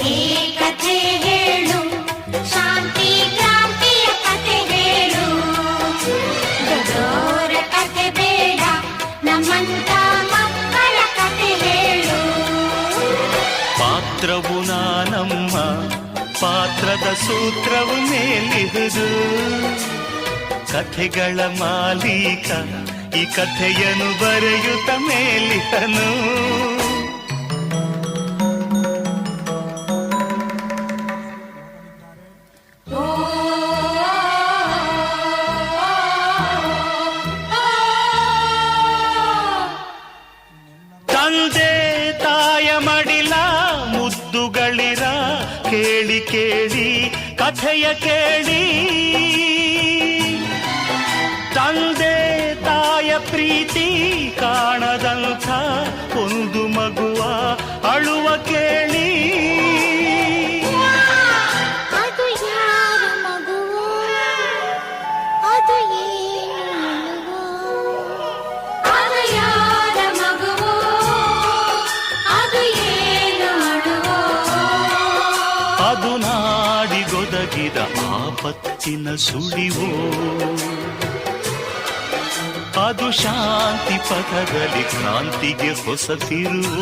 ಈ ಕಥೆ ಹೇಳು, ಶಾಂತಿ ಕ್ರಾಂತಿಯ ಕಥೆ ಹೇಳು. ದೊಡ್ಡೋರ ಕಥೆ ಬೇಡ, ನಮ್ಮಂತ ಮಕ್ಕಳ ಕಥೆ ಹೇಳು. ಪಾತ್ರವು ನಾನಮ್ಮ, ಪಾತ್ರದ ಸೂತ್ರವು ಮೇಲಿಹುದು. ಕಥೆಗಳ ಮಾಲೀಕ ಈ ಕಥೆಯನ್ನು ಬರೆಯುತ್ತ ಮೇಲಿಹನು. ತಂದೆ ತಾಯ ಮಡಿಲ ಮುದ್ದುಗಳಿರ ಕೇಳಿ ಕೇಳಿ ಕಥೆಯ ಕೇಳಿ. ತಂದೆ ತಾಯ ಪ್ರೀತಿ ಕಾಣದಂಥ ಒಂದು ಮಗುವ ಅಳುವ ಕೇಳಿ. ಅದು ಯಾರ ಮಗುವೋ, ಅದು ಏನು ಅಳುವೋ? ಅದು ಯಾರ ಮಗುವೋ, ಅದು ಏನು ಅಳುವೋ? ಅದು ನಾಡಿಗೊದಗಿದ ಆಪತ್ತಿನ ಸುಳಿವೋ, ಅದು ಶಾಂತಿ ಪಥದಲ್ಲಿ ಕ್ರಾಂತಿಗೆ ಹೊಸ ತಿರುವು.